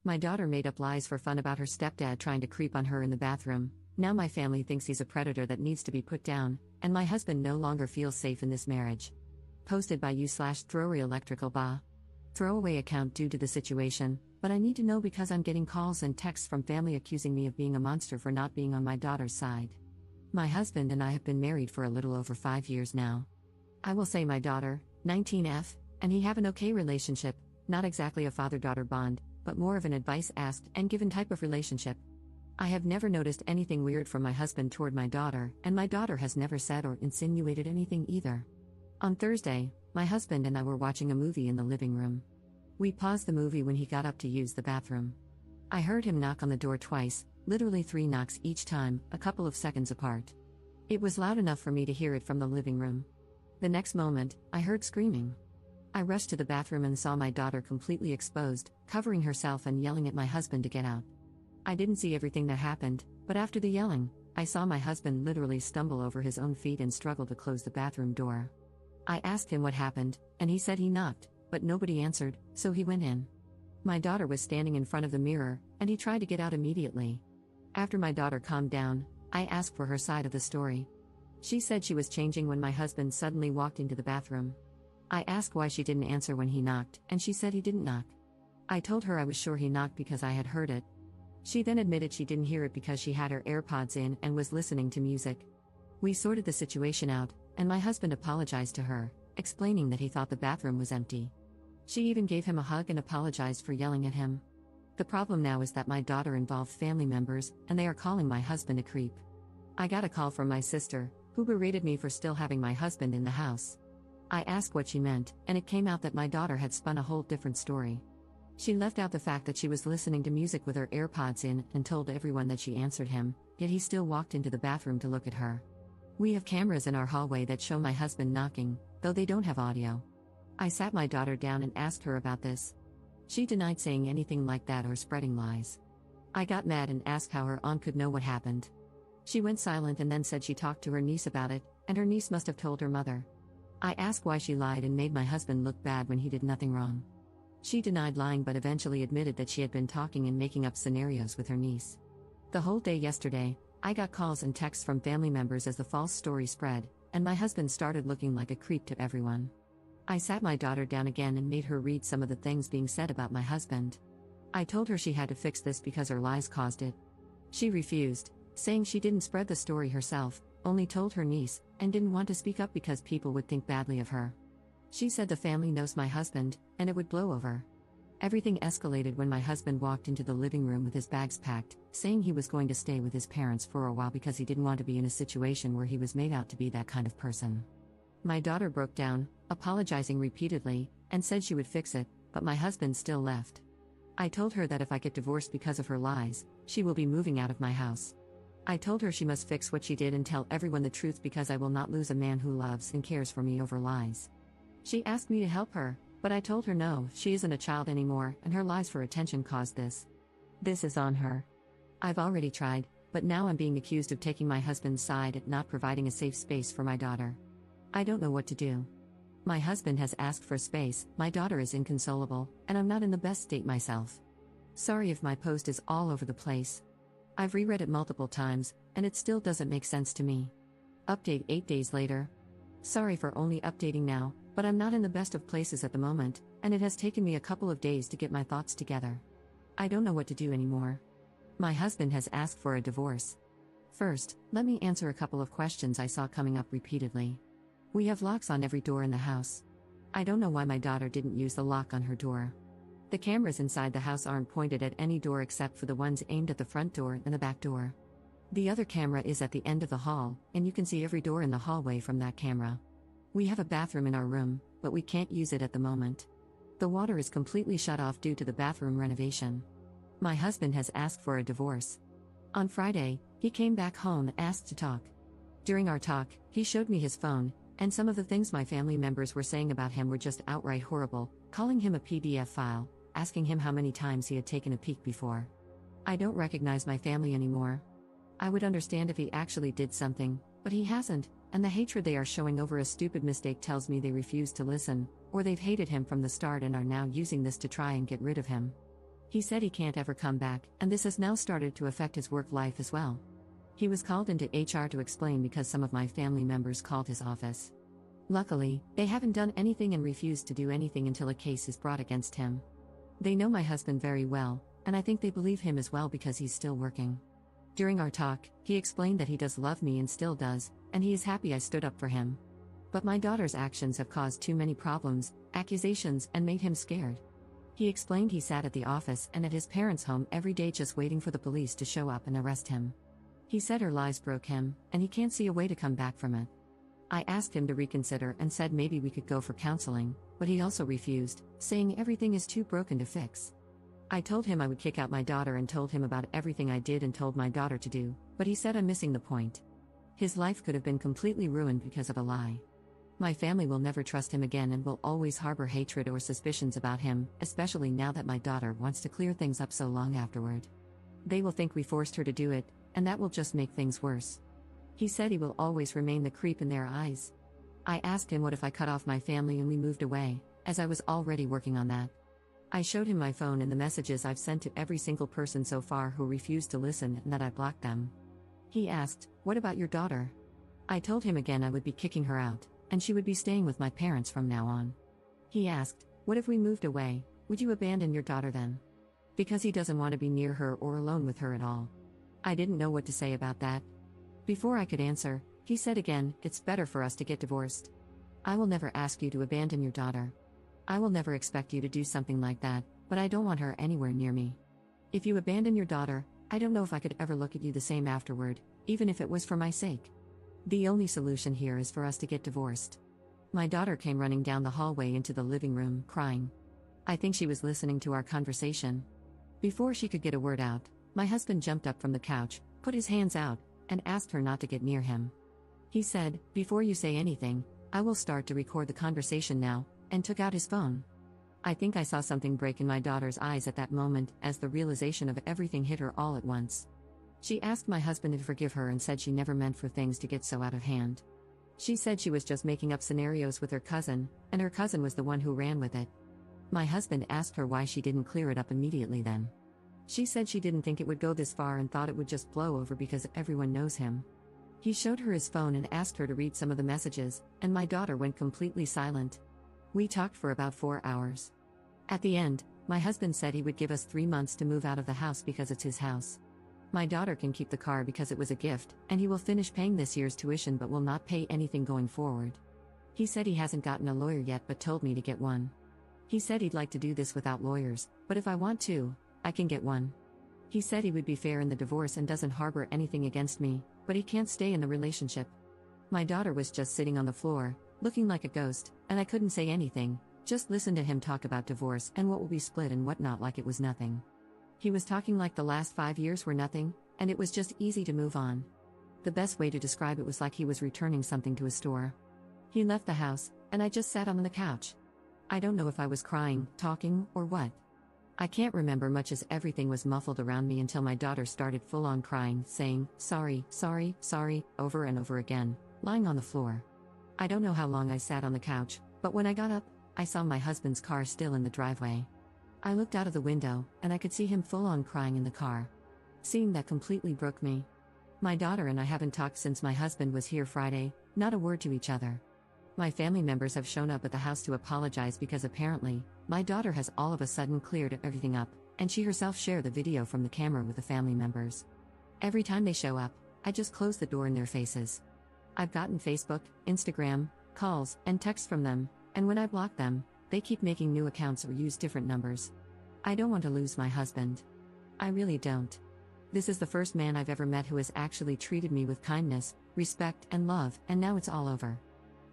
My daughter made up lies for fun about her stepdad trying to creep on her in the bathroom. Now my family thinks he's a predator that needs to be put down, and my husband no longer feels safe in this marriage. Posted by you/Throwaway Electrical Ba. Throwaway account due to the situation, but I need to know because I'm getting calls and texts from family accusing me of being a monster for not being on my daughter's side. My husband and I have been married for a little over 5 years now. I will say my daughter, 19F, and he have an okay relationship, not exactly a father-daughter bond, but more of an advice asked and given type of relationship. I have never noticed anything weird from my husband toward my daughter, and my daughter has never said or insinuated anything either. On Thursday, my husband and I were watching a movie in the living room. We paused the movie when he got up to use the bathroom. I heard him knock on the door twice, literally 3 knocks each time, a couple of seconds apart. It was loud enough for me to hear it from the living room. The next moment, I heard screaming. I rushed to the bathroom and saw my daughter completely exposed, covering herself and yelling at my husband to get out. I didn't see everything that happened, but after the yelling, I saw my husband literally stumble over his own feet and struggle to close the bathroom door. I asked him what happened, and he said he knocked, but nobody answered, so he went in. My daughter was standing in front of the mirror, and he tried to get out immediately. After my daughter calmed down, I asked for her side of the story. She said she was changing when my husband suddenly walked into the bathroom. I asked why she didn't answer when he knocked, and she said he didn't knock. I told her I was sure he knocked because I had heard it. She then admitted she didn't hear it because she had her AirPods in and was listening to music. We sorted the situation out, and my husband apologized to her, explaining that he thought the bathroom was empty. She even gave him a hug and apologized for yelling at him. The problem now is that my daughter involved family members, and they are calling my husband a creep. I got a call from my sister, who berated me for still having my husband in the house. I asked what she meant, and it came out that my daughter had spun a whole different story. She left out the fact that she was listening to music with her AirPods in and told everyone that she answered him, yet he still walked into the bathroom to look at her. We have cameras in our hallway that show my husband knocking, though they don't have audio. I sat my daughter down and asked her about this. She denied saying anything like that or spreading lies. I got mad and asked how her aunt could know what happened. She went silent and then said she talked to her niece about it, and her niece must have told her mother. I asked why she lied and made my husband look bad when he did nothing wrong. She denied lying but eventually admitted that she had been talking and making up scenarios with her niece. The whole day yesterday, I got calls and texts from family members as the false story spread, and my husband started looking like a creep to everyone. I sat my daughter down again and made her read some of the things being said about my husband. I told her she had to fix this because her lies caused it. She refused, saying she didn't spread the story herself, only told her niece, and didn't want to speak up because people would think badly of her. She said the family knows my husband, and it would blow over. Everything escalated when my husband walked into the living room with his bags packed, saying he was going to stay with his parents for a while because he didn't want to be in a situation where he was made out to be that kind of person. My daughter broke down, apologizing repeatedly, and said she would fix it, but my husband still left. I told her that if I get divorced because of her lies, she will be moving out of my house. I told her she must fix what she did and tell everyone the truth because I will not lose a man who loves and cares for me over lies. She asked me to help her, but I told her no, she isn't a child anymore, and her lies for attention caused this. This is on her. I've already tried, but now I'm being accused of taking my husband's side and not providing a safe space for my daughter. I don't know what to do. My husband has asked for space, my daughter is inconsolable, and I'm not in the best state myself. Sorry if my post is all over the place. I've reread it multiple times, and it still doesn't make sense to me. Update 8 days later. Sorry for only updating now, but I'm not in the best of places at the moment, and it has taken me a couple of days to get my thoughts together. I don't know what to do anymore. My husband has asked for a divorce. First, let me answer a couple of questions I saw coming up repeatedly. We have locks on every door in the house. I don't know why my daughter didn't use the lock on her door. The cameras inside the house aren't pointed at any door except for the ones aimed at the front door and the back door. The other camera is at the end of the hall, and you can see every door in the hallway from that camera. We have a bathroom in our room, but we can't use it at the moment. The water is completely shut off due to the bathroom renovation. My husband has asked for a divorce. On Friday, he came back home and asked to talk. During our talk, he showed me his phone, and some of the things my family members were saying about him were just outright horrible, calling him a PDF file, asking him how many times he had taken a peek before. I don't recognize my family anymore. I would understand if he actually did something, but he hasn't, and the hatred they are showing over a stupid mistake tells me they refuse to listen, or they've hated him from the start and are now using this to try and get rid of him. He said he can't ever come back, and this has now started to affect his work life as well. He was called into HR to explain because some of my family members called his office. Luckily, they haven't done anything and refused to do anything until a case is brought against him. They know my husband very well, and I think they believe him as well because he's still working. During our talk, he explained that he does love me and still does, and he is happy I stood up for him. But my daughter's actions have caused too many problems, accusations, and made him scared. He explained he sat at the office and at his parents' home every day just waiting for the police to show up and arrest him. He said her lies broke him, and he can't see a way to come back from it. I asked him to reconsider and said maybe we could go for counseling, but he also refused, saying everything is too broken to fix. I told him I would kick out my daughter and told him about everything I did and told my daughter to do, but he said I'm missing the point. His life could have been completely ruined because of a lie. My family will never trust him again and will always harbor hatred or suspicions about him, especially now that my daughter wants to clear things up so long afterward. They will think we forced her to do it, and that will just make things worse. He said he will always remain the creep in their eyes. I asked him what if I cut off my family and we moved away, as I was already working on that. I showed him my phone and the messages I've sent to every single person so far who refused to listen and that I blocked them. He asked, "What about your daughter?" I told him again I would be kicking her out, and she would be staying with my parents from now on. He asked, "What if we moved away, would you abandon your daughter then?" Because he doesn't want to be near her or alone with her at all. I didn't know what to say about that. Before I could answer, he said again, "It's better for us to get divorced. I will never ask you to abandon your daughter. I will never expect you to do something like that, but I don't want her anywhere near me. If you abandon your daughter, I don't know if I could ever look at you the same afterward, even if it was for my sake. The only solution here is for us to get divorced." My daughter came running down the hallway into the living room, crying. I think she was listening to our conversation. Before she could get a word out, my husband jumped up from the couch, put his hands out, and asked her not to get near him. He said, "Before you say anything, I will start to record the conversation now," and took out his phone. I think I saw something break in my daughter's eyes at that moment as the realization of everything hit her all at once. She asked my husband to forgive her and said she never meant for things to get so out of hand. She said she was just making up scenarios with her cousin, and her cousin was the one who ran with it. My husband asked her why she didn't clear it up immediately then. She said she didn't think it would go this far and thought it would just blow over because everyone knows him. He showed her his phone and asked her to read some of the messages, and my daughter went completely silent. We talked for about 4 hours. At the end, my husband said he would give us 3 months to move out of the house because it's his house. My daughter can keep the car because it was a gift, and he will finish paying this year's tuition but will not pay anything going forward. He said he hasn't gotten a lawyer yet but told me to get one. He said he'd like to do this without lawyers, but if I want to, I can get one. He said he would be fair in the divorce and doesn't harbor anything against me, but he can't stay in the relationship. My daughter was just sitting on the floor, looking like a ghost, and I couldn't say anything, just listen to him talk about divorce and what will be split and whatnot like it was nothing. He was talking like the last 5 years were nothing, and it was just easy to move on. The best way to describe it was like he was returning something to a store. He left the house, and I just sat on the couch. I don't know if I was crying, talking, or what. I can't remember much as everything was muffled around me until my daughter started full-on crying, saying, "Sorry, sorry, sorry," over and over again, lying on the floor. I don't know how long I sat on the couch, but when I got up, I saw my husband's car still in the driveway. I looked out of the window, and I could see him full-on crying in the car. Seeing that completely broke me. My daughter and I haven't talked since my husband was here Friday, not a word to each other. My family members have shown up at the house to apologize because apparently, my daughter has all of a sudden cleared everything up, and she herself shared the video from the camera with the family members. Every time they show up, I just close the door in their faces. I've gotten Facebook, Instagram, calls, and texts from them, and when I block them, they keep making new accounts or use different numbers. I don't want to lose my husband. I really don't. This is the first man I've ever met who has actually treated me with kindness, respect, and love, and now it's all over.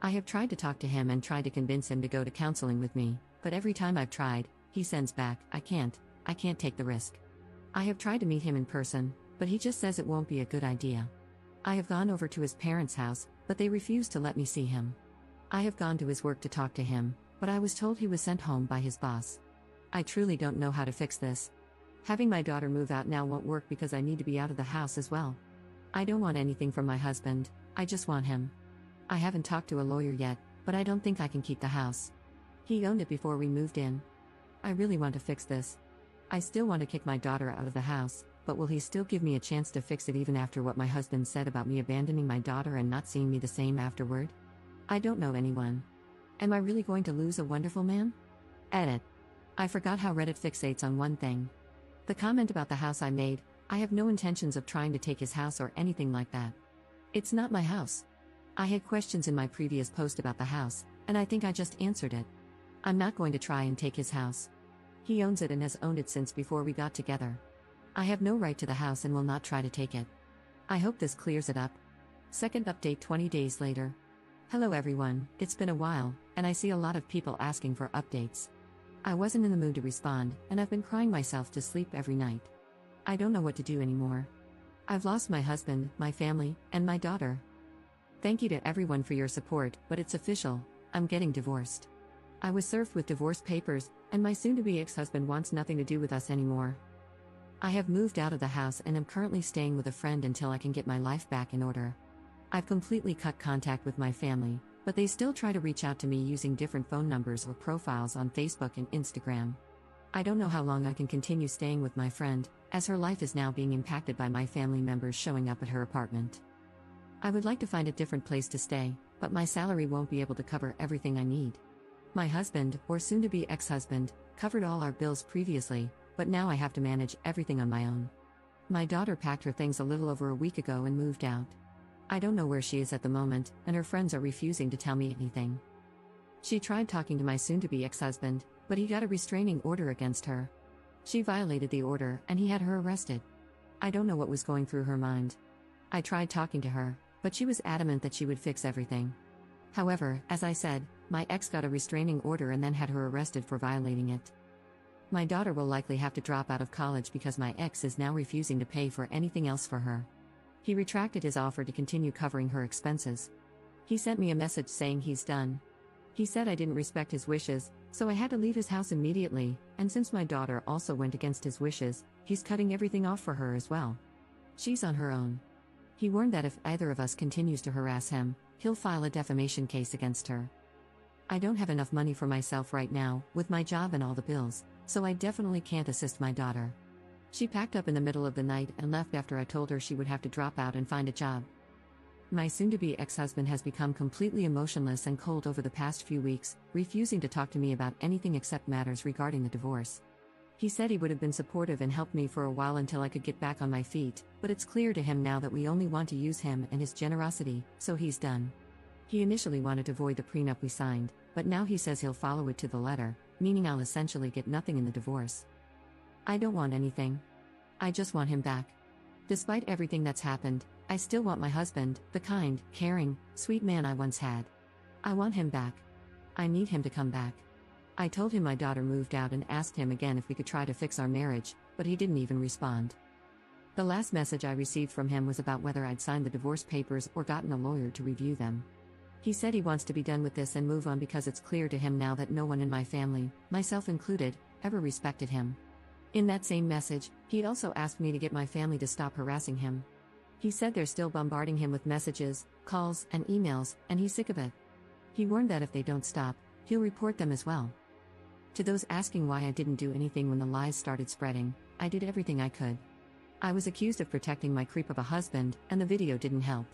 I have tried to talk to him and tried to convince him to go to counseling with me, but every time I've tried, he sends back, I can't take the risk. I have tried to meet him in person, but he just says it won't be a good idea. I have gone over to his parents' house, but they refuse to let me see him. I have gone to his work to talk to him, but I was told he was sent home by his boss. I truly don't know how to fix this. Having my daughter move out now won't work because I need to be out of the house as well. I don't want anything from my husband, I just want him. I haven't talked to a lawyer yet, but I don't think I can keep the house. He owned it before we moved in. I really want to fix this. I still want to kick my daughter out of the house, but will he still give me a chance to fix it even after what my husband said about me abandoning my daughter and not seeing me the same afterward? I don't know anyone. Am I really going to lose a wonderful man? Edit. I forgot how Reddit fixates on one thing. The comment about the house I made, I have no intentions of trying to take his house or anything like that. It's not my house. I had questions in my previous post about the house, and I think I just answered it. I'm not going to try and take his house. He owns it and has owned it since before we got together. I have no right to the house and will not try to take it. I hope this clears it up. Second update 20 days later. Hello everyone, it's been a while, and I see a lot of people asking for updates. I wasn't in the mood to respond, and I've been crying myself to sleep every night. I don't know what to do anymore. I've lost my husband, my family, and my daughter. Thank you to everyone for your support, but it's official, I'm getting divorced. I was served with divorce papers, and my soon-to-be ex-husband wants nothing to do with us anymore. I have moved out of the house and am currently staying with a friend until I can get my life back in order. I've completely cut contact with my family, but they still try to reach out to me using different phone numbers or profiles on Facebook and Instagram. I don't know how long I can continue staying with my friend, as her life is now being impacted by my family members showing up at her apartment. I would like to find a different place to stay, but my salary won't be able to cover everything I need. My husband, or soon-to-be ex-husband, covered all our bills previously, but now I have to manage everything on my own. My daughter packed her things a little over a week ago and moved out. I don't know where she is at the moment, and her friends are refusing to tell me anything. She tried talking to my soon-to-be ex-husband, but he got a restraining order against her. She violated the order, and he had her arrested. I don't know what was going through her mind. I tried talking to her, but she was adamant that she would fix everything. However, as I said, my ex got a restraining order and then had her arrested for violating it. My daughter will likely have to drop out of college because my ex is now refusing to pay for anything else for her. He retracted his offer to continue covering her expenses. He sent me a message saying he's done. He said I didn't respect his wishes, so I had to leave his house immediately, and since my daughter also went against his wishes, he's cutting everything off for her as well. She's on her own. He warned that if either of us continues to harass him, he'll file a defamation case against her. I don't have enough money for myself right now, with my job and all the bills, so I definitely can't assist my daughter. She packed up in the middle of the night and left after I told her she would have to drop out and find a job. My soon-to-be ex-husband has become completely emotionless and cold over the past few weeks, refusing to talk to me about anything except matters regarding the divorce. He said he would have been supportive and helped me for a while until I could get back on my feet, but it's clear to him now that we only want to use him and his generosity, so he's done. He initially wanted to void the prenup we signed, but now he says he'll follow it to the letter, meaning I'll essentially get nothing in the divorce. I don't want anything. I just want him back. Despite everything that's happened, I still want my husband, the kind, caring, sweet man I once had. I want him back. I need him to come back. I told him my daughter moved out and asked him again if we could try to fix our marriage, but he didn't even respond. The last message I received from him was about whether I'd signed the divorce papers or gotten a lawyer to review them. He said he wants to be done with this and move on because it's clear to him now that no one in my family, myself included, ever respected him. In that same message, he'd also asked me to get my family to stop harassing him. He said they're still bombarding him with messages, calls, and emails, and he's sick of it. He warned that if they don't stop, he'll report them as well. To those asking why I didn't do anything when the lies started spreading, I did everything I could. I was accused of protecting my creep of a husband, and the video didn't help.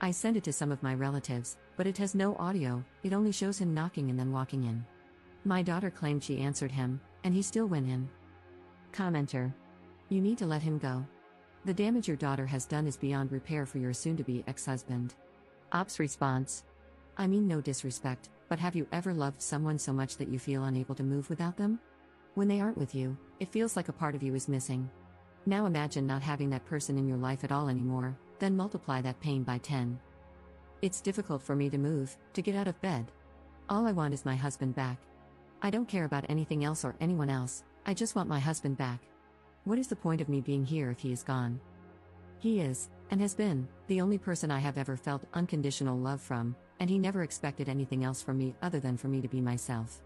I sent it to some of my relatives, but it has no audio, it only shows him knocking and then walking in. My daughter claimed she answered him, and he still went in. Commenter. You need to let him go. The damage your daughter has done is beyond repair for your soon-to-be ex-husband. Ops response. I mean no disrespect, but have you ever loved someone so much that you feel unable to move without them? When they aren't with you, it feels like a part of you is missing. Now imagine not having that person in your life at all anymore, then multiply that pain by 10. It's difficult for me to move, to get out of bed. All I want is my husband back. I don't care about anything else or anyone else, I just want my husband back. What is the point of me being here if he is gone? He is, and has been, the only person I have ever felt unconditional love from, and he never expected anything else from me other than for me to be myself.